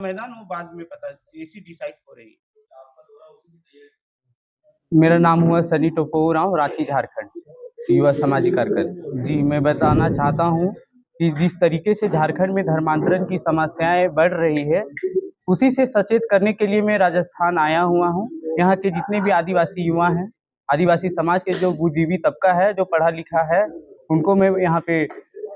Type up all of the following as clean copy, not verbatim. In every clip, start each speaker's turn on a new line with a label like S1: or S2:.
S1: मैदान वो बाद में पता ऐसी डिसाइड हो रही है।
S2: मेरा नाम हुआ सनी टोपो राव, रांची झारखंड, युवा सामाजिक कार्यकर्ता। जी, मैं बताना चाहता हूँ कि जिस तरीके से झारखंड में धर्मांतरण की समस्याएं बढ़ रही है, उसी से सचेत करने के लिए मैं राजस्थान आया हुआ हूँ। यहाँ के जितने भी आदिवासी युवा हैं, आदिवासी समाज के जो बुद्धिजीवी तबका है, जो पढ़ा लिखा है, उनको मैं यहाँ पे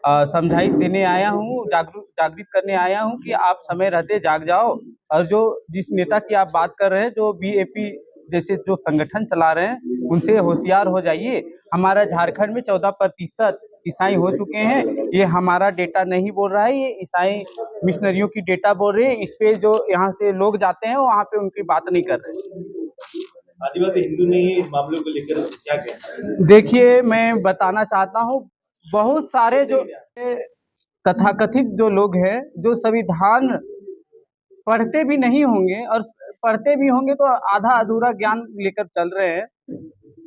S2: समझाइश देने आया हूँ, जागृत करने आया हूँ कि आप समय रहते जाग जाओ। और जो जिस नेता की आप बात कर रहे हैं, जो बीएपी जैसे जो संगठन चला रहे हैं, उनसे होशियार हो जाइए। हमारा झारखंड में 14% ईसाई हो चुके हैं। ये हमारा डेटा नहीं बोल रहा है, ये ईसाई मिशनरियों की डेटा बोल रहे हैं। इस पे जो यहाँ से लोग जाते हैं, वहाँ पे उनकी बात नहीं कर रहे।
S3: आदिवासी हिंदू नहीं है, इस मामले को लेकर क्या कहना है?
S2: देखिए, मैं बताना चाहता हूँ, बहुत सारे जो तथाकथित जो लोग हैं, जो संविधान पढ़ते भी नहीं होंगे और पढ़ते भी होंगे तो आधा अधूरा ज्ञान लेकर चल रहे हैं।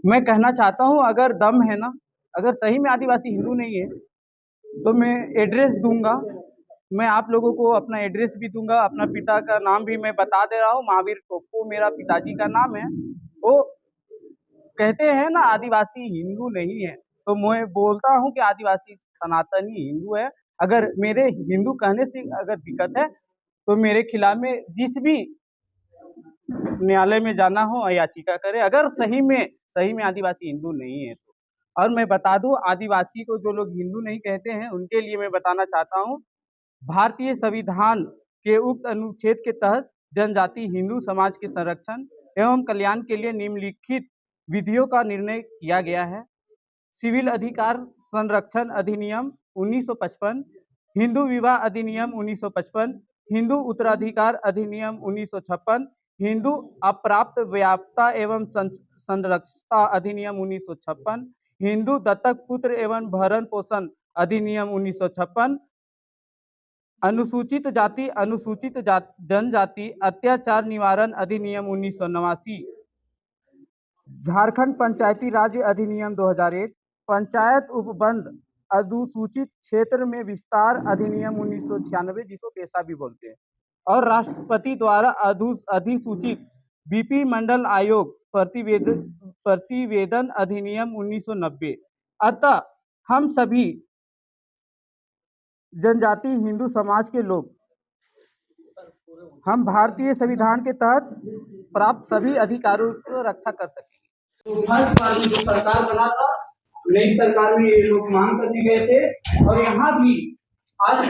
S2: मैं कहना चाहता हूँ, अगर दम है ना, अगर सही में आदिवासी हिंदू नहीं है, तो मैं एड्रेस दूंगा। मैं आप लोगों को अपना एड्रेस भी दूंगा, अपना पिता का नाम भी मैं बता दे रहा हूँ। महावीर टोप्पो मेरा पिताजी का नाम है। वो कहते हैं ना, आदिवासी हिंदू नहीं है, तो मैं बोलता हूँ कि आदिवासी सनातनी हिंदू है। अगर मेरे हिंदू कहने से अगर दिक्कत है, तो मेरे खिलाफ में जिस भी न्यायालय में जाना हो याचिका करे, अगर सही में आदिवासी हिंदू नहीं है तो। और मैं बता दूं, आदिवासी को जो लोग हिंदू नहीं कहते हैं, उनके लिए मैं बताना चाहता हूं, भारतीय संविधान के उक्त अनुच्छेद के तहत जनजाति हिंदू समाज के संरक्षण एवं कल्याण के लिए निम्नलिखित विधियों का निर्णय किया गया है। सिविल अधिकार संरक्षण अधिनियम 1955, हिंदू विवाह अधिनियम 1955, हिंदू उत्तराधिकार अधिनियम 1956, हिंदू अप्राप्त व्याप्ता एवं संरक्षता अधिनियम 1956, हिंदू दत्तक पुत्र एवं भरण पोषण अधिनियम 1956, अनुसूचित जाति अनुसूचित जनजाति अत्याचार निवारण अधिनियम 1989, झारखंड पंचायती राज अधिनियम 2001, पंचायत उपबंध अनुसूचित क्षेत्र में विस्तार अधिनियम 1996, जिसको पेशा भी बोलते हैं, और राष्ट्रपति द्वारा अधिसूचित बीपी मंडल आयोग प्रतिवेदन अधिनियम 1990। अतः हम सभी जनजाति हिंदू समाज के लोग, हम भारतीय संविधान के तहत प्राप्त सभी अधिकारों की रक्षा कर सकेंगे।
S1: तो भाजपा ने जो सरकार बना था, नई सरकार में ये लोग मांग करने गए थे, और यहाँ भी आज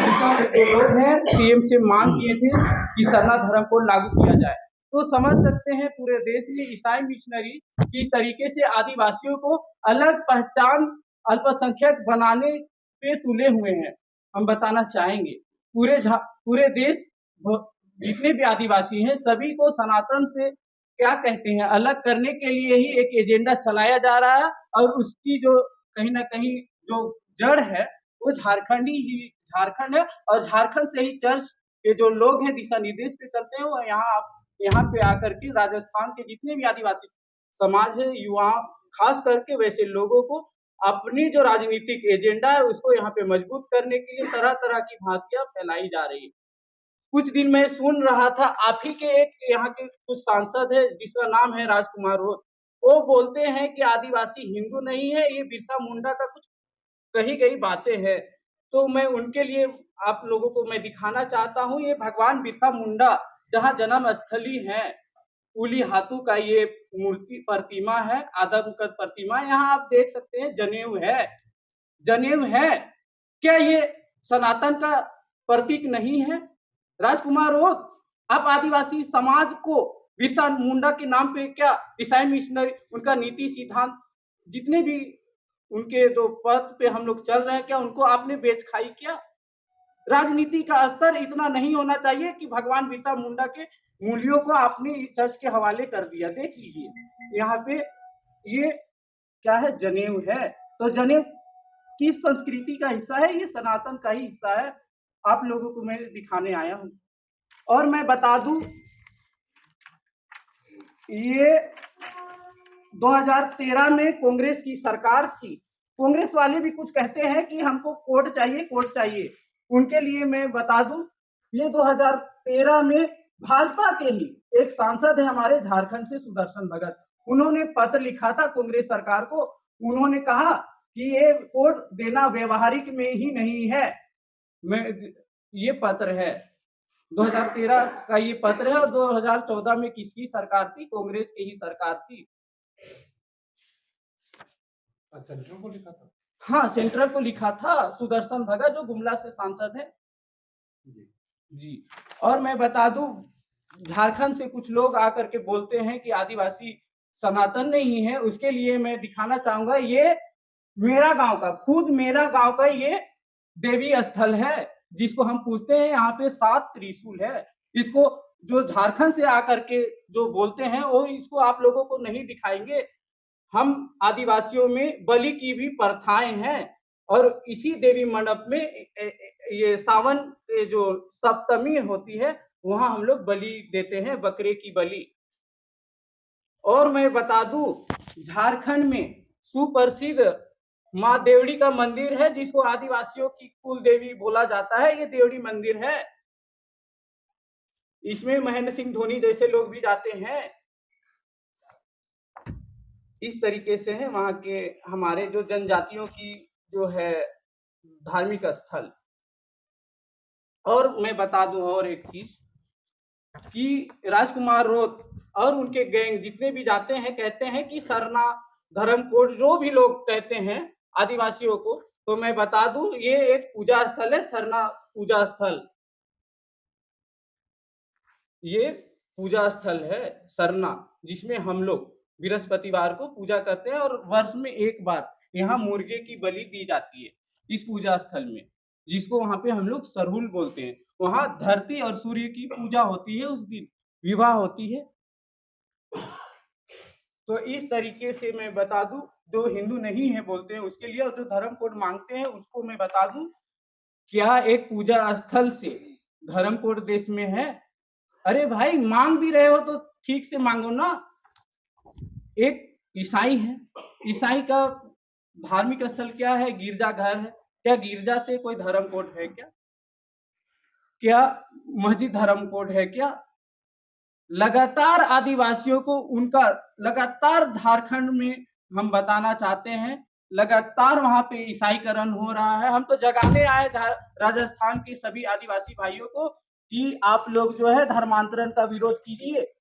S1: जो लोग हैं सीएम से मांग किए थे कि सरना धर्म को लागू किया जाए। तो समझ सकते हैं पूरे देश में ईसाई मिशनरी किस तरीके से आदिवासियों को अलग पहचान, अल्पसंख्यक बनाने पे तुले हुए हैं। हम बताना चाहेंगे, पूरे देश जितने भी आदिवासी हैं, सभी को सनातन से क्या कहते हैं अलग करने के लिए ही एक एजेंडा चलाया जा रहा है। और उसकी जो कहीं ना कहीं जो जड़ है, वो झारखंड है। और झारखंड से ही चर्च के जो लोग हैं दिशा निर्देश पे चलते हैं, वो यहाँ पे आकर के राजस्थान के जितने भी आदिवासी समाज है, युवा खास करके, वैसे लोगों को अपनी जो राजनीतिक एजेंडा है उसको यहाँ पे मजबूत करने के लिए तरह तरह की भाषियां फैलाई जा रही है। कुछ दिन मैं सुन रहा था, आप ही के एक यहाँ के कुछ सांसद है जिसका नाम है राजकुमार रोज, वो बोलते हैं कि आदिवासी हिंदू नहीं है, ये बिरसा मुंडा का कुछ कही गई बातें हैं। तो मैं उनके लिए आप लोगों को मैं दिखाना चाहता हूँ, ये भगवान बिरसा मुंडा जहाँ जन्म स्थली है, उली हाथू का ये मूर्ति प्रतिमा है, आदमकद प्रतिमा। यहाँ आप देख सकते हैं जनेऊ है। क्या ये सनातन का प्रतीक नहीं है? राजकुमार रोज, आप आदिवासी समाज को बिरसा मुंडा के नाम पे क्या ईसाई मिशनरी, उनका नीति सिद्धांत, जितने भी उनके जो पद पे हम लोग चल रहे हैं, क्या उनको आपने बेच खाई क्या? राजनीति का स्तर इतना नहीं होना चाहिए कि भगवान बिरसा मुंडा के मूल्यों को आपने चर्च के हवाले कर दिया। देख लीजिए यहाँ पे ये क्या है, जनेऊ है। तो जनेऊ किस संस्कृति का हिस्सा है? ये सनातन का ही हिस्सा है। आप लोगों को मैं दिखाने आया हूँ। और मैं बता दूं, ये 2013 में कांग्रेस की सरकार थी। कांग्रेस वाले भी कुछ कहते हैं कि हमको कोर्ट चाहिए। उनके लिए मैं बता दूं, ये 2013 में भाजपा के ही एक सांसद है हमारे झारखंड से, सुदर्शन भगत, उन्होंने पत्र लिखा था कांग्रेस सरकार को। उन्होंने कहा कि ये कोड देना व्यवहारिक में ही नहीं है। ये पत्र है 2013 का, ये पत्र है। और 2014 में किसकी सरकार थी? कांग्रेस की ही सरकार थी।
S3: सेंट्रल को लिखा था।
S1: हाँ, सेंट्रल को लिखा था, सुदर्शन भगत जो गुमला से सांसद है जी। और मैं बता दूं, झारखंड से कुछ लोग आकर के बोलते हैं कि आदिवासी सनातन नहीं है। उसके लिए मैं दिखाना चाहूंगा, ये मेरा गांव का, खुद मेरा गांव का ये देवी स्थल है, जिसको हम पूछते हैं। यहाँ पे 7 त्रिशूल है। इसको जो झारखंड से आकर के जो बोलते हैं वो इसको आप लोगों को नहीं दिखाएंगे। हम आदिवासियों में बलि की भी प्रथाएं हैं, और इसी देवी मंडप में ये सावन से जो सप्तमी होती है वहां हम लोग बलि देते हैं, बकरे की बलि। और मैं बता दूं, झारखंड में सुप्रसिद्ध माँ देवड़ी का मंदिर है, जिसको आदिवासियों की कुल देवी बोला जाता है। ये देवड़ी मंदिर है, इसमें महेंद्र सिंह धोनी जैसे लोग भी जाते हैं। इस तरीके से है वहां के हमारे जो जनजातियों की जो है धार्मिक स्थल। और मैं बता दूं और एक चीज कि राजकुमार रोत और उनके गैंग जितने भी जाते हैं, कहते हैं कि सरना धर्मकोट, जो भी लोग कहते हैं आदिवासियों को, तो मैं बता दूं ये एक पूजा स्थल है, सरना पूजा स्थल। ये पूजा स्थल है सरना, जिसमें हम लोग बृहस्पतिवार को पूजा करते हैं, और वर्ष में एक बार यहाँ मुर्गे की बलि दी जाती है इस पूजा स्थल में, जिसको वहां पे हम लोग सरहुल बोलते हैं। वहां धरती और सूर्य की पूजा होती है, उस दिन विवाह होती है। तो इस तरीके से मैं बता दूं, जो हिंदू नहीं है बोलते हैं उसके लिए, और जो धर्म कोड मांगते हैं उसको मैं बता दूं, क्या एक पूजा स्थल से धर्म कोड देश में है? अरे भाई, मांग भी रहे हो तो ठीक से मांगो ना। एक ईसाई है, ईसाई का धार्मिक स्थल क्या है? गिरजा घर है। क्या गिरजा से कोई धर्म कोड है क्या? क्या मस्जिद धर्म कोड है क्या? लगातार आदिवासियों को उनका लगातार झारखंड में हम बताना चाहते हैं, लगातार वहां पे ईसाईकरण हो रहा है। हम तो जगाने आए राजस्थान के सभी आदिवासी भाइयों को कि आप लोग जो है धर्मांतरण का विरोध कीजिए।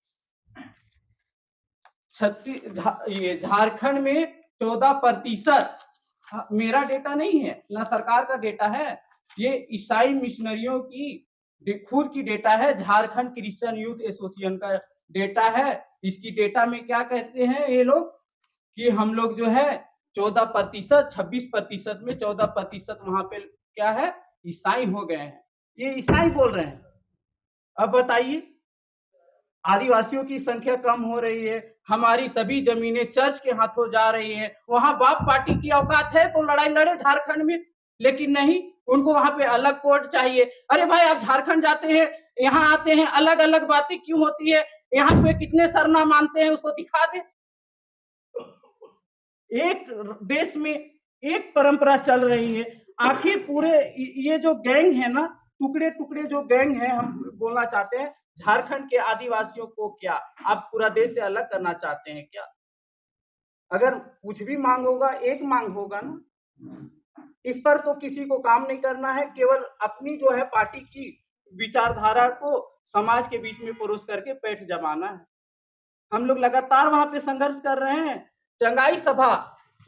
S1: ये झारखंड में 14%, मेरा डेटा नहीं है ना सरकार का डेटा है, ये ईसाई मिशनरियों की खुद की डेटा है, झारखंड क्रिश्चियन यूथ एसोसिएशन का डेटा है। इसकी डेटा में क्या कहते हैं ये लोग कि हम लोग जो है 14%, 26% में 14% वहां पे क्या है? ईसाई हो गए हैं। ये ईसाई बोल रहे हैं। अब बताइए, आदिवासियों की संख्या कम हो रही है, हमारी सभी जमीनें चर्च के हाथों जा रही है। वहां बाप पार्टी की औकात है तो लड़ाई लड़े झारखंड में, लेकिन नहीं, उनको वहां पे अलग कोड चाहिए। अरे भाई, आप झारखंड जाते हैं, यहाँ आते हैं, अलग अलग बातें क्यों होती है? यहाँ पे कितने सरना मानते हैं उसको दिखा दे। एक देश में एक परंपरा चल रही है, आखिर पूरे ये जो गैंग है ना, टुकड़े टुकड़े जो गैंग है, हम बोलना चाहते हैं झारखंड के आदिवासियों को क्या आप पूरा देश से अलग करना चाहते हैं क्या? अगर कुछ भी मांग होगा, एक मांग होगा ना, इस पर तो किसी को काम नहीं करना है, केवल अपनी जो है पार्टी की विचारधारा को समाज के बीच में परोस करके पैठ जमाना है। हम लोग लगातार वहां पे संघर्ष कर रहे हैं। चंगाई सभा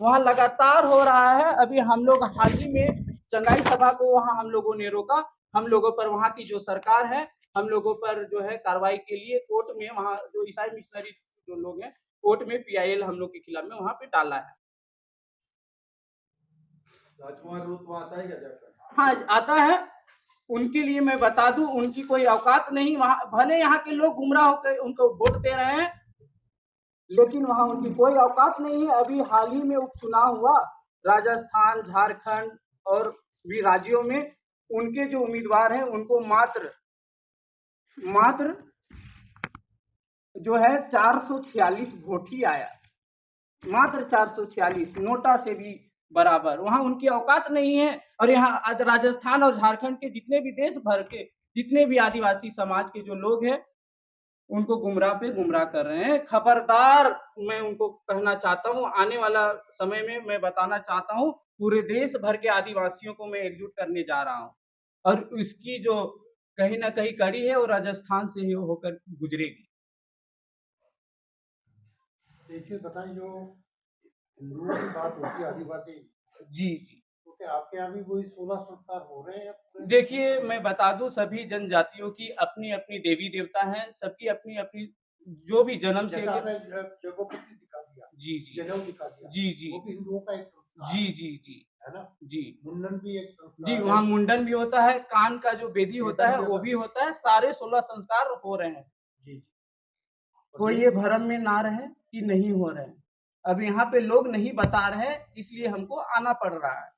S1: वहां लगातार हो रहा है। अभी हम लोग हाल ही में चंगाई सभा को वहां हम लोगों ने रोका। हम लोगों पर वहां की जो सरकार है, हम लोगों पर जो है कार्रवाई के लिए कोर्ट में, वहां जो ईसाई मिशनरी जो लोग हैं, कोर्ट में PIL हम लोग के खिलाफ में वहां पे डाला है।
S3: राजकुमार रूत वहाँ आता है क्या?
S1: हाँ, आता है। उनके लिए मैं बता दूं, उनकी कोई औकात नहीं। वहां भले यहाँ के लोग गुमराह होकर उनको वोट दे रहे हैं, लेकिन वहां उनकी कोई औकात नहीं है। अभी हाल ही में उपचुनाव हुआ राजस्थान, झारखंड और भी राज्यों में, उनके जो उम्मीदवार हैं उनको मात्र जो है 446 वोट ही आया, मात्र 446, नोटा से भी बराबर। वहां उनकी औकात नहीं है। और यहाँ राजस्थान और झारखंड के जितने भी देश भर के
S2: जितने भी आदिवासी समाज के जो लोग हैं उनको गुमराह पे गुमराह कर रहे हैं। खबरदार, मैं उनको कहना चाहता हूँ, आने वाला समय में मैं बताना चाहता हूँ, पूरे देश भर के आदिवासियों को मैं एकजुट करने जा रहा हूँ और इसकी जो कहीं ना कहीं कड़ी है वो राजस्थान से ही होकर गुजरेगी।
S4: देखिए बताइए, जो हिंदुओं की बात होती है आदिवासी,
S2: जी जी।
S4: तो क्या आपके यहाँ भी वही 16 संस्कार हो रहे हैं पूरे?
S2: देखिए, मैं बता दूं, सभी जनजातियों की अपनी अपनी देवी देवता हैं, सबकी अपनी अपनी जो भी जन्म से
S4: जैसा आपने जगोपति दिखा दिया,
S2: जी जी
S4: जनेऊ दिखा दिया,
S2: जी जी
S4: वो भी हिंदुओं का एक संस्कार
S2: जी जी जी
S4: है ना।
S2: जी
S4: मुंडन भी एक
S2: जी,
S4: संस्कार
S2: वहाँ
S4: है।
S2: मुंडन भी होता है, कान का जो बेदी होता
S4: छेदन
S2: है
S4: भी
S2: वो
S4: होता
S2: भी होता है, सारे 16 संस्कार हो रहे हैं।
S4: जी जी। और
S2: कोई ये भ्रम में ना रहे कि नहीं हो रहे हैं। अब यहाँ पे लोग नहीं बता रहे हैं, इसलिए हमको आना पड़ रहा है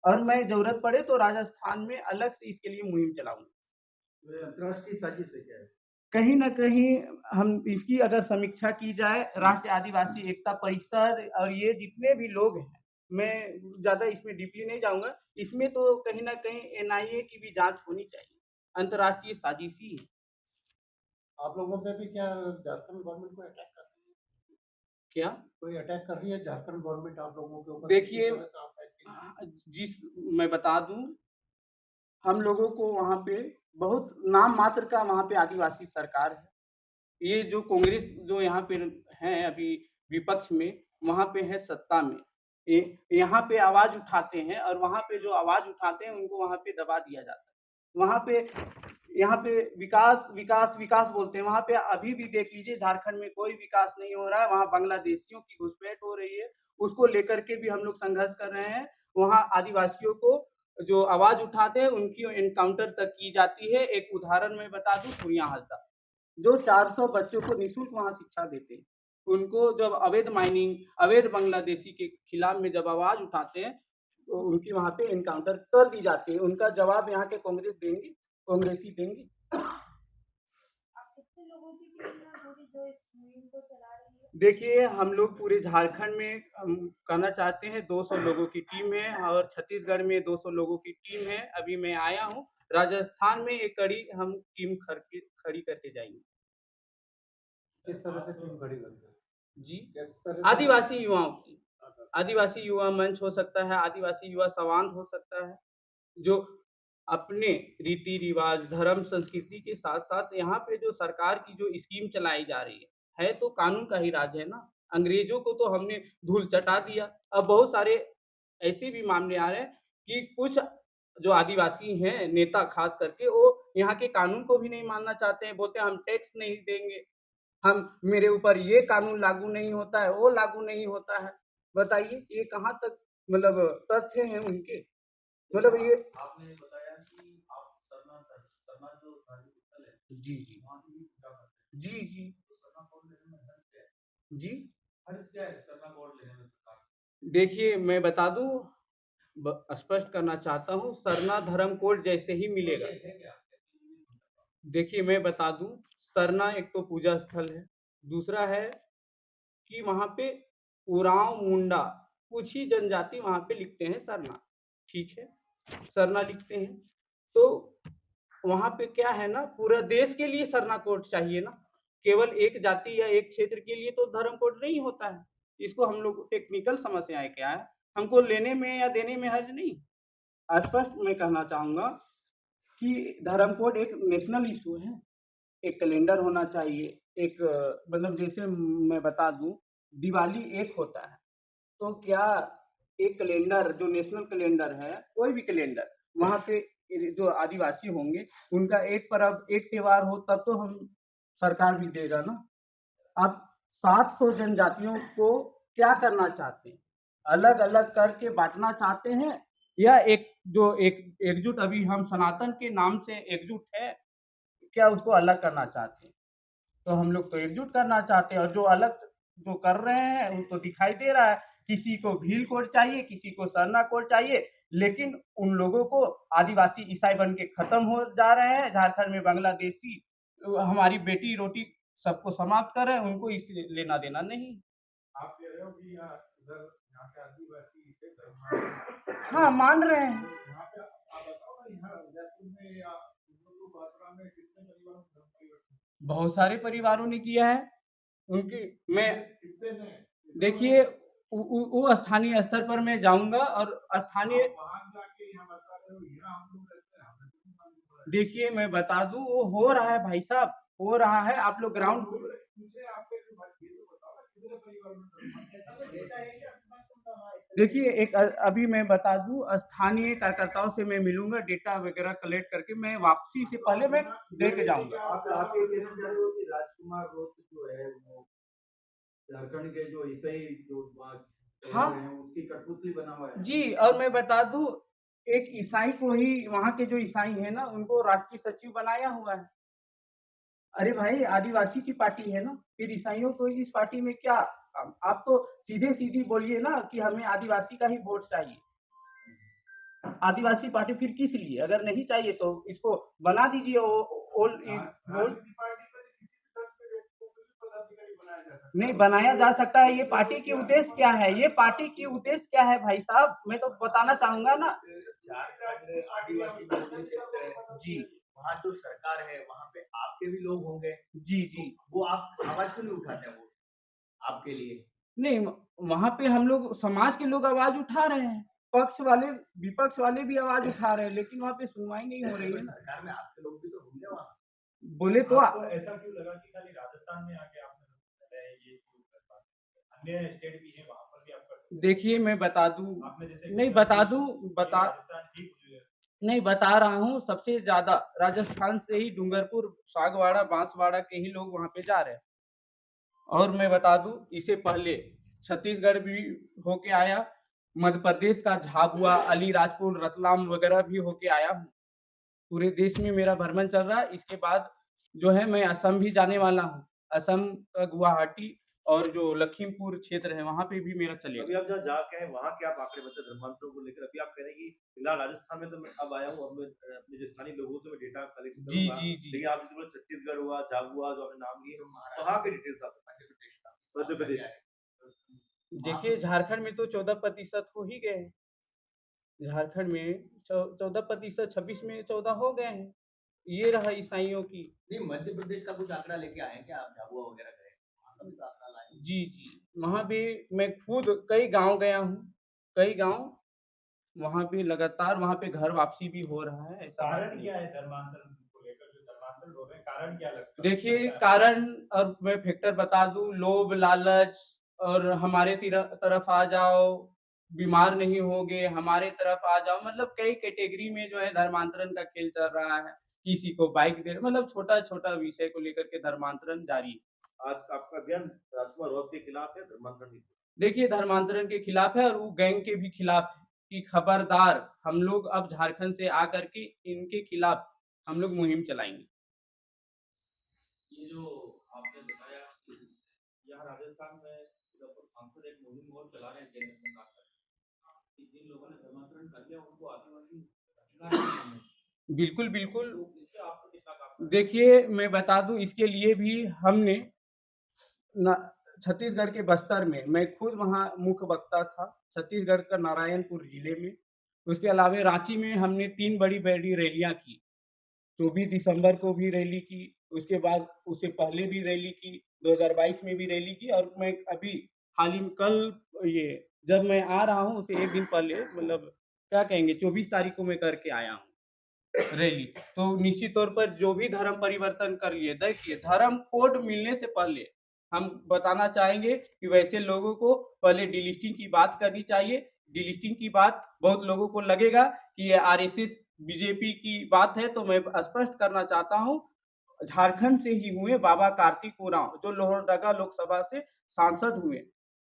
S2: और मैं जरूरत पड़े तो राजस्थान में अलग से इसके लिए मुहिम चलाऊंगा।
S4: अंतर्राष्ट्रीय साजिश है क्या है?
S2: कहीं न कहीं हम इसकी अगर समीक्षा की जाए, राष्ट्रीय आदिवासी एकता परिषद और ये जितने भी लोग हैं, मैं ज़्यादा इसमें डीपली नहीं जाऊँगा, इसमें तो कहीं न कहीं एनआईए की भी जाँच होनी चाहिए, अंतर्राष्ट्रीय साजिश ही है।
S4: आप लोगों पे भी क्या झारखंड गवर्नमेंट को अटैक कर रही है?
S2: क्या?
S4: कोई अटैक कर रही है झारखंड गवर्नमेंट आप लोगों के ऊपर?
S2: देखिए,
S4: किसी तरह से आप एक्टिंग?
S2: जिस मैं बता दूँ, हम लोगों को वहाँ पे बहुत नाम मात्र का वहाँ पे आदिवासी सरकार है। ये जो कांग्रेस जो यहाँ पे हैं अभी विपक्ष में, वहाँ पे है सत्ता में। ये यहाँ पे आवाज़ उठाते हैं और वहाँ पे जो आवाज़ उठाते हैं उनको वहाँ पे दबा दिया जाता है। वहाँ पे यहाँ पे विकास, विकास, विकास बोलते हैं, वहाँ पे अभी भी देख लीजिए झारखंड में कोई विकास नहीं हो रहा है, वहाँ बांग्लादेशियों की घुसपैठ हो रही है, उसको लेकर के भी हम लोग संघर्ष कर रहे हैं। वहाँ आदिवासियों को जो आवाज़ उठाते हैं उनकी एनकाउंटर तक की जाती है। एक उदाहरण मैं बता दूँ, सूर्या हाजदा जो 400 बच्चों को निःशुल्क वहाँ शिक्षा देते हैं, उनको जब अवैध माइनिंग, अवैध बांग्लादेशी के खिलाफ में जब आवाज़ उठाते हैं, तो उनकी वहाँ पे एनकाउंटर कर दी जाती है। उनका जवाब यहाँ के कांग्रेस देंगे, कांग्रेसी देंगे।
S5: आप कितने लोगों की टीम है पूरी जो इस मुहिम को चला रही है?
S2: देखिए, हम लोग पूरे झारखंड में कहना चाहते हैं 200 लोगों की टीम है और छत्तीसगढ़ में 200 लोगों की टीम है। अभी मैं आया हूँ, राजस्थान में एक कड़ी हम टीम खड़ी करके जाएंगे।
S4: किस तरह से टीम खड़ी करते हैं?
S2: जी,
S4: किस तरह से?
S2: आदिवासी युवाओं की, आदिवासी युवा मंच हो सकता है, आदिवासी युवा संवाद हो सकता है, जो अपने रीति रिवाज, धर्म, संस्कृति के साथ साथ यहाँ पे जो सरकार की जो स्कीम चलाई जा रही है तो कानून का ही राज है ना। अंग्रेजों को तो हमने धूल चटा दिया। अब बहुत सारे ऐसे भी मामले आ रहे हैं कि कुछ जो आदिवासी हैं नेता खास करके, वो यहाँ के कानून को भी नहीं मानना चाहते हैं, बोलते हैं हम टैक्स नहीं देंगे, हम मेरे ऊपर ये कानून लागू नहीं होता है, वो लागू नहीं होता है। बताइए ये कहाँ तक मतलब तथ्य हैं उनके? मतलब ये
S3: आपने बताया कि आप सरना जो धार्मिक स्थल है,
S2: जी जी
S3: वहाँ की भी पूजा करते हैं।
S2: जी जी
S3: तो सरना कोड लेने में हर्ज क्या है?
S2: जी।
S3: हर्ज क्या है सरना कोड लेने में सरकार से?
S2: देखिए, मैं बता दूं, स्पष्ट करना चाहता हूँ, सरना धर्म कोड जैसे ही मिलेगा।
S3: ये है क्या?
S2: देखिए, मैं बता दूं, सरना एक तो पूजा स्थल है, दूसरा है कि वहाँ पे उरांव, मुंडा कुछ ही जनजाति वहाँ पे लिखते हैं सरना, ठीक है, सरना लिखते हैं। तो वहाँ पे क्या है ना, पूरा देश के लिए सरना कोड चाहिए ना, केवल एक जाति या एक क्षेत्र के लिए तो धर्म कोड नहीं होता है। इसको हम लोग टेक्निकल समस्याएं क्या है, हमको लेने में या देने में हर्ज नहीं। स्पष्ट मैं कहना चाहूँगा कि धर्म कोड एक नेशनल इशू है, एक कैलेंडर होना चाहिए, एक मतलब जैसे मैं बता दूं, दिवाली एक होता है, तो क्या एक कैलेंडर जो नेशनल कैलेंडर है, कोई भी कैलेंडर, वहाँ पे जो आदिवासी होंगे उनका एक पर्व, एक त्योहार हो तब तो हम सरकार भी देगा ना। आप 700 जनजातियों को क्या करना चाहते हैं? अलग अलग करके बांटना चाहते हैं या एक जो एक एकजुट, अभी हम सनातन के नाम से एकजुट है, क्या उसको अलग करना चाहते हैं? तो हम लोग तो एकजुट करना चाहते हैं और जो अलग जो कर रहे हैं उनको दिखाई दे रहा है, किसी को भील कोड चाहिए, किसी को सरना कोड चाहिए, लेकिन उन लोगों को आदिवासी ईसाई बन के खत्म हो जा रहे हैं। झारखंड में बांग्लादेशी हमारी बेटी रोटी सबको समाप्त कर रहे हैं, उनको इससे लेना देना नहीं।
S4: आप कह रहे हो कि यहाँ के आदिवासी इसे धर्म
S2: हाँ, मान रहे हैं।
S4: यहाँ पे आप बताओ ना, यहाँ उदयपुर में या
S2: बहुत सारे परिवारों ने किया है। उनकी मैं
S4: कितने ने?
S2: देखिए वो स्थानीय स्तर पर मैं जाऊंगा और स्थानीय
S4: वहां जाके यहाँ बता रहे हो, यहाँ हम लोग रहते हैं, हमें तो नहीं मालूम पड़ा है।
S2: देखिए मैं बता दूं वो हो रहा है भाई साहब, हो रहा है। आप लोग ग्राउंड
S4: मुझे आपके जो बात ये तो बताओ ना, कितने परिवार में ऐसा कोई डेटा है कि आपके पास कौन कहाँ है?
S2: देखिए एक अभी मैं बता दूं स्थानीय कार्यकर्ताओं से मैं मिलूंगा, डेटा वगैरह कलेक्ट करके मैं वापसी से पहले मैं दे के जाऊंगा।
S3: आप आके कहना चाह रहे हो कि राजकुमार रोत जो है वो झारखंड के जो ईसाई जो
S2: हाँ
S3: हैं उसकी कठपुतली बना हुआ है।
S2: जी, और मैं बता दूं एक ईसाई को ही वहाँ के जो ईसाई है ना उनको राष्ट्रीय सचिव बनाया हुआ है। अरे भाई आदिवासी की पार्टी है ना, फिर ईसाइयों को इस पार्टी में क्या काम? आप तो सीधे सीधी बोलिए ना कि हमें आदिवासी का ही वोट चाहिए। आदिवासी पार्टी फिर किस लिए? अगर नहीं चाहिए तो इसको बना दीजिए
S4: राजनीति पार्टी में किसी भी दल के व्यक्ति को भी पदाधिकारी बनाया जा सकता है।
S2: नहीं बनाया जा सकता है। ये पार्टी की उद्देश्य क्या है? ये पार्टी की उद्देश्य क्या है भाई साहब? मैं तो बताना चाहूंगा ना।
S3: झारखंड आदिवासी बहुल क्षेत्र है
S2: जी
S3: वहाँ जो सरकार है वहाँ पे आपके भी लोग होंगे,
S2: जी जी
S3: वो आप आवाज क्यों नहीं उठाते हैं वो आपके लिए?
S2: नहीं वहां पे हम लोग समाज के लोग आवाज उठा रहे हैं, पक्ष वाले विपक्ष वाले भी आवाज उठा रहे हैं, लेकिन वहाँ पे सुनवाई नहीं हो रही है ना।
S3: सरकार में आपके लोग भी तो होंगे वहाँ।
S2: बोले तो
S6: आपको ऐसा क्यों लगा कि खाली राजस्थान में आके आपने ये क्यों कर पाए? अन्य स्टेट भी है वहां पर भी आप कर सकते हैं।
S2: देखिए मैं बता दूं,
S6: आपने जैसे
S2: नहीं बता दूं, बता
S6: राजस्थान ही
S2: नहीं बता रहा हूँ। सबसे ज्यादा राजस्थान से ही डूंगरपुर, सागवाड़ा, बांसवाड़ा के ही लोग वहाँ पे जा रहे हैं। और मैं बता दूं इससे पहले छत्तीसगढ़ भी होके आया, मध्य प्रदेश का झाबुआ, अलीराजपुर, रतलाम वगैरह भी होके आया हूँ। पूरे देश में मेरा भ्रमण चल रहा है। इसके बाद जो है मैं असम भी जाने वाला हूँ। असम का गुवाहाटी और जो लखीमपुर क्षेत्र है वहाँ पे भी मेरा
S7: अभी
S2: चलेगा।
S7: आप जहाँ जाके आए वहाँ के आप आंकड़े बताए धर्मांतरों को लेकर। अभी आप कह रहे हैं कि फिलहाल राजस्थान में तो मैं अब आया हूँ और मैं अपने जो स्थानीय लोगों से मैं डेटा कलेक्ट
S2: जी
S7: करूंगा।
S2: जी जी
S7: लेकिन आप जैसे छत्तीसगढ़ हुआ, झाबुआ जो आपने नाम लिए, वहाँ के डिटेल्स आप मध्य प्रदेश।
S2: देखिए झारखंड में तो 14% हो ही गए हैं। झारखंड में 14%, 26 में 14 हो गए हैं। ये रहा ईसाइयों की।
S3: नहीं मध्य प्रदेश का कुछ आंकड़ा लेके आए हैं क्या आप झाबुआ वगैरह गए? वहाँ का भी तो आंकड़ा लाए।
S2: जी जी वहाँ भी मैं खुद कई गांव गया हूँ, कई गांव वहाँ पे लगातार वहाँ पे घर वापसी भी हो रहा है। ऐसा बात
S6: कारण
S2: नहीं।
S6: क्या है धर्मांतरण को लेकर? जो धर्मांतरण हो रहे हैं कारण क्या लगता है?
S2: देखिए कारण और मैं फैक्टर बता दूं, लोभ लालच और हमारे तरफ आ जाओ, बीमार नहीं होगे, हमारे तरफ आ जाओ, मतलब कई कैटेगरी में जो है धर्मांतरण का खेल चल रहा है। किसी को बाइक दे, मतलब छोटा छोटा विषय को लेकर के धर्मांतरण जारी है।
S7: आज आपका अभियान राजकुमार रौत के खिलाफ है, धर्मांतरण
S2: देखिए धर्मांतरण के खिलाफ है और वो गैंग के भी खिलाफ है कि खबरदार हम लोग अब झारखंड से आकर के इनके खिलाफ हम लोग मुहिम चलाएंगे।
S3: ये जो आपने बताया यहाँ राजस्थान में सांसद एक मुहिम और चला रहे हैं केंद्र सरकार पर कि जिन लोगों ने धर्मांतरण कर लिया उनको आदिवासी अधिकार नहीं मिले।
S2: बिल्कुल बिल्कुल।
S3: तो इससे आपको कितना काम
S2: देखिए मैं बता दूं इसके लिए भी हमने छत्तीसगढ़ के बस्तर में, मैं खुद वहाँ मुख्य वक्ता था, छत्तीसगढ़ का नारायणपुर जिले में। उसके अलावा रांची में हमने 3 बड़ी बड़ी रैलियां की। 24 दिसंबर को भी रैली की, उसके बाद उससे पहले भी रैली की, 2022 में भी रैली की और मैं अभी हाल ही में कल ये जब मैं आ रहा हूँ उससे 1 दिन पहले मतलब क्या कहेंगे 24 तारीख को मैं करके आया हूँ रैली। तो निश्चित तौर पर जो भी धर्म परिवर्तन कर लिए, देखिए धर्म कोड मिलने से पहले हम बताना चाहेंगे कि वैसे लोगों को पहले डिलिस्टिंग की बात करनी चाहिए। डिलिस्टिंग की बात बहुत लोगों को लगेगा कि ये आरएसएस बीजेपी की बात है, तो मैं स्पष्ट करना चाहता हूँ झारखंड से ही हुए बाबा कार्तिक उरांव जो लोहरदगा लोकसभा से सांसद हुए।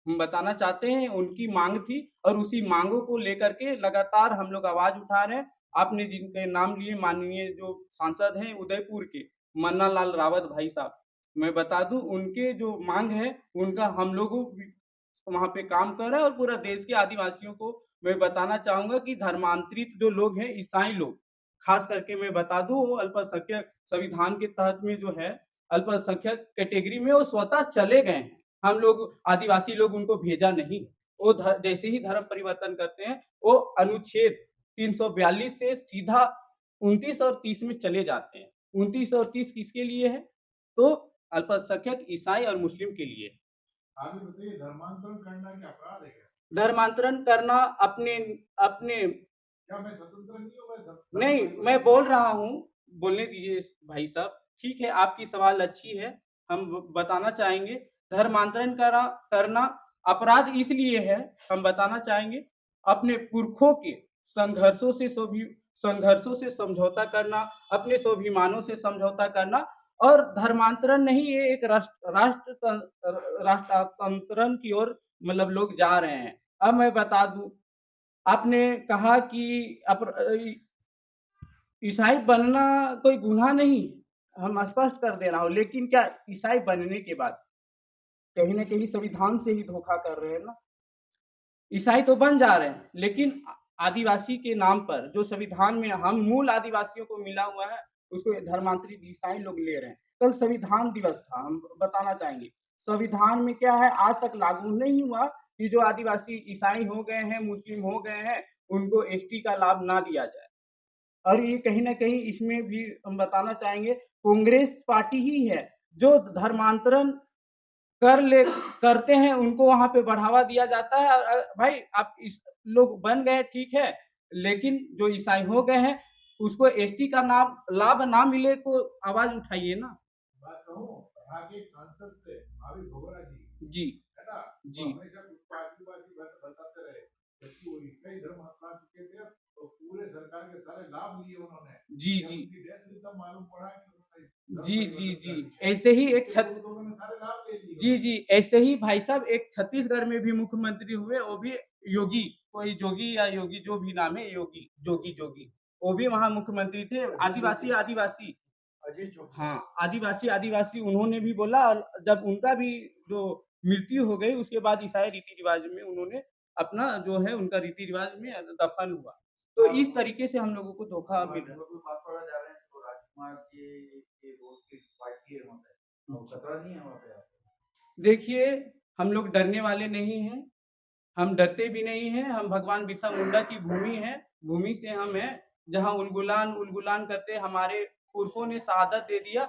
S2: हम बताना चाहते हैं उनकी मांग थी और उसी मांगों को लेकर के लगातार हम लोग आवाज उठा रहे हैं। आपने जिनके नाम लिए माननीय जो सांसद हैं उदयपुर के मन्ना लाल रावत भाई साहब, मैं बता दूं उनके जो मांग है उनका हम लोग वहाँ पे काम कर रहे हैं और पूरा देश के आदिवासियों को मैं बताना चाहूंगा कि धर्मांतरित जो लोग हैं ईसाई लोग, खास करके मैं बता दूं वो अल्पसंख्यक संविधान के तहत में जो है अल्पसंख्यक कैटेगरी में वो स्वतः चले गए हैं। हम लोग आदिवासी लोग उनको भेजा नहीं। वो जैसे ही धर्म परिवर्तन करते हैं वो अनुच्छेद 342 से सीधा 29 और 30 में चले जाते हैं। 29 और 30 किसके लिए है? तो अल्पसंख्यक ईसाई और मुस्लिम के लिए।
S4: आप ये बताइए, धर्मांतरण करना क्या अपराध है क्या?
S2: धर्मांतरण करना अपने अपने
S4: क्या मैं स्वतंत्र नहीं हूँ?
S2: नहीं, मैं बोल रहा हूँ, बोलने दीजिए भाई साहब। ठीक है, आपकी सवाल अच्छी है, हम बताना चाहेंगे। धर्मांतरण करना अपराध इसलिए है, हम बताना चाहेंगे, अपने पुरखों के संघर्षों से समझौता करना, अपने स्वाभिमानों से समझौता करना। और धर्मांतरण नहीं, ये एक राष्ट्रतंत्रण की ओर मतलब लोग जा रहे हैं। अब मैं बता दूं, आपने कहा कि ईसाई बनना कोई गुनाह नहीं, हम स्पष्ट कर दे रहा हूँ। लेकिन क्या ईसाई बनने के बाद कहीं न कहीं संविधान से ही धोखा कर रहे हैं ना? ईसाई तो बन जा रहे हैं, लेकिन आदिवासी के नाम पर जो संविधान में हम मूल आदिवासियों को मिला हुआ है, उसको धर्मांतरित ईसाई लोग ले रहे हैं। कल संविधान दिवस था, हम बताना चाहेंगे। संविधान में क्या है, आज तक लागू नहीं हुआ कि जो आदिवासी ईसाई हो गए हैं, मुस्लिम हो गए हैं, उनको एसटी का लाभ ना दिया जाए। और ये कहीं न कहीं इसमें भी हम बताना चाहेंगे, कांग्रेस पार्टी ही है जो धर्मांतरण करते हैं, उनको वहाँ पे बढ़ावा दिया जाता है। भाई आप इस लोग बन गए ठीक है, लेकिन जो ईसाई हो गए हैं उसको एसटी का नाम लाभ ना मिले तो आवाज उठाइए ना।
S4: बात कहूँ, यहाँ के एक सांसद थे भावी भोगरा जी,
S2: जी
S4: है ना?
S2: जी
S4: वो हमेशा कुछ को आदिवासी बताते रहे, जबकि वो ईसाई धर्म अपना चुके थे, तो पूरे सरकार के सारे लाभ लिए उन्होंने।
S2: जी
S4: जब
S2: जी
S4: उनकी डेथ हुई तब मालूम पड़ा कि उन्होंने धर्म
S2: जी जी
S4: परिवर्तन
S2: जी
S4: कर दिया।
S2: ऐसे ही एक
S4: इसके पूर्व तो उन्होंने सारे लाभ ले लिए।
S2: जी जी ऐसे ही भाई साहब एक छत्तीसगढ़ में भी मुख्यमंत्री हुए, वो भी योगी, कोई जोगी या योगी जो भी नाम है, योगी जोगी जोगी, वो भी वहाँ मुख्यमंत्री थे। आदिवासी आदिवासी
S4: अजीत जोगी।
S2: हाँ, आदिवासी आदिवासी उन्होंने भी बोला। और जब उनका भी जो मृत्यु हो गई, उसके बाद ईसाई रीति रिवाज में उन्होंने अपना जो है उनका रीति रिवाज में दफन हुआ। तो इस तरीके से हम लोगों को धोखा मिल रहा है।
S3: बांसवाड़ा जा रहे हैं तो राजकुमार जी के दोस्त की पार्टी है वहाँ पे, तो खतरा नहीं है वहाँ पे आपको?
S2: देखिए, हम लोग डरने वाले नहीं हैं, हम डरते भी नहीं हैं। हम भगवान बिरसा मुंडा की भूमि है, भूमि से हम हैं, जहाँ उलगुलान उलगुलान करते हमारे पुरखों ने शहादत दे दिया।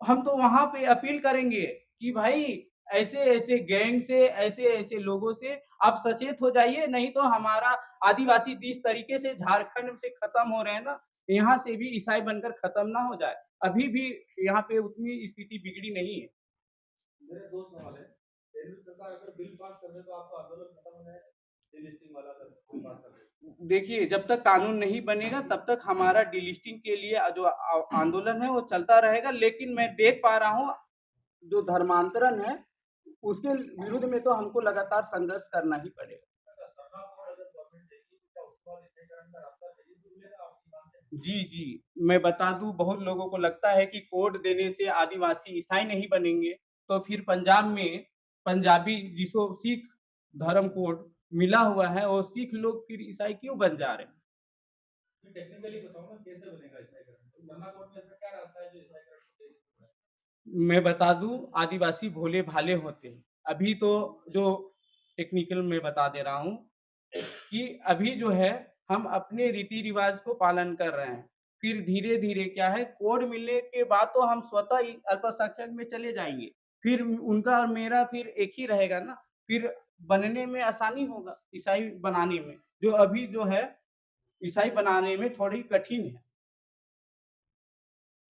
S2: हम तो वहां पे अपील करेंगे कि भाई ऐसे ऐसे गैंग से, ऐसे ऐसे लोगों से आप सचेत हो जाइए, नहीं तो हमारा आदिवासी जिस तरीके से झारखंड से खत्म हो रहे हैं ना, यहाँ से भी ईसाई बनकर खत्म ना हो जाए। अभी भी यहाँ पे उतनी स्थिति बिगड़ी नहीं है।
S3: मेरे दो सवाल है। केंद्र सरकार अगर बिल पास कर दे तो आपका आंदोलन खत्म हो जाएगा? डिलिस्टिंग वाला अगर बिल पास कर दे?
S2: देखिए, जब तक कानून नहीं बनेगा तब तक हमारा डिलिस्टिंग के लिए जो आंदोलन है वो चलता रहेगा। लेकिन मैं देख पा रहा हूँ, जो धर्मांतरण है उसके विरुद्ध में तो हमको लगातार संघर्ष करना ही पड़ेगा। जी जी मैं बता दूं, बहुत लोगों को लगता है कि कोड देने से आदिवासी ईसाई नहीं बनेंगे, तो फिर पंजाब में पंजाबी जिसको सिख धर्म कोड मिला हुआ है, वो सिख लोग फिर ईसाई क्यों बन जा रहे हैं?
S3: टेक्निकली बताओ ना कैसे बनेगा ईसाईकरण? सरना कोड में ऐसा क्या रास्ता है जो ईसाईकरण को तेज कर रहा है?
S2: मैं बता दूं, आदिवासी भोले भाले होते हैं। अभी तो जो टेक्निकल मैं बता दे रहा हूँ कि अभी जो है हम अपने रीति रिवाज को पालन कर रहे हैं। फिर धीरे धीरे क्या है, कोड मिलने के बाद तो हम स्वतः ही अल्पसंख्यक में चले जाएंगे। फिर उनका और मेरा फिर एक ही रहेगा ना, फिर बनने में आसानी होगा ईसाई बनाने में, जो अभी जो है ईसाई बनाने में थोड़ी कठिन है।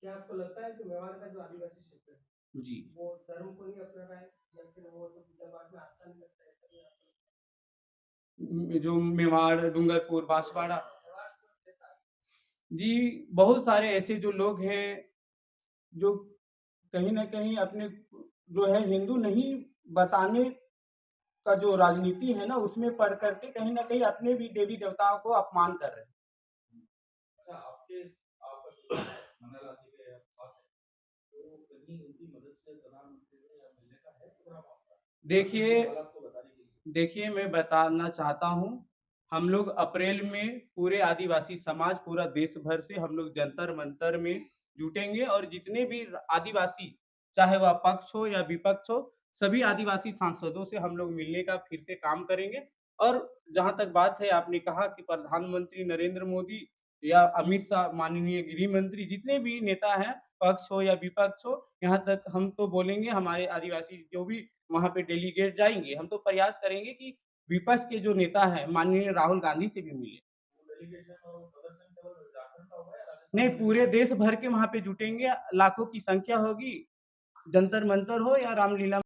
S1: क्या आपको लगता है कि मेवाड़ का जो आदिवासी क्षेत्र है
S2: जी
S1: वो धर्म को नहीं अपना रहा है, या फिर वो जो पूजा पाठ में आस्था नहीं रखता है, ऐसा नहीं आपको लगता
S2: जो मेवाड़, डूंगरपुर, बांसवाड़ा,
S1: है?
S2: जी बहुत सारे ऐसे जो लोग हैं जो कहीं न कहीं अपने जो है हिंदू नहीं बताने का जो राजनीति है ना, उसमें पढ़ करके कहीं न कहीं अपने भी देवी देवताओं को अपमान कर रहे हैं।
S3: अच्छा, आपका मंगल आदि के पास है, तो कहीं उनकी मदद से प्रधानमंत्री से या मिलने का है प्रोग्राम आपका?
S2: देखिए
S3: हालात को बताने के लिए।
S2: देखिए मैं बताना चाहता हूँ, हम लोग अप्रैल में पूरे आदिवासी समाज, पूरा देश भर से हम लोग जंतर मंतर में जुटेंगे, और जितने भी आदिवासी, चाहे वह पक्ष हो या विपक्ष हो, सभी आदिवासी सांसदों से हम लोग मिलने का फिर से काम करेंगे। और जहाँ तक बात है, आपने कहा कि प्रधानमंत्री नरेंद्र मोदी या अमित शाह, माननीय गृह मंत्री, जितने भी नेता हैं, पक्ष हो या विपक्ष हो, यहाँ तक हम तो बोलेंगे, हमारे आदिवासी जो भी वहाँ पे डेलीगेट जाएंगे, हम तो प्रयास करेंगे कि विपक्ष के जो नेता हैं माननीय राहुल गांधी से भी मिले।
S3: डेलीगेशन और प्रदर्शन केवल झारखंड का होगा या राजस्थान
S2: नहीं, पूरे देश भर के वहाँ पे जुटेंगे, लाखों की संख्या होगी, जंतर मंतर हो या रामलीला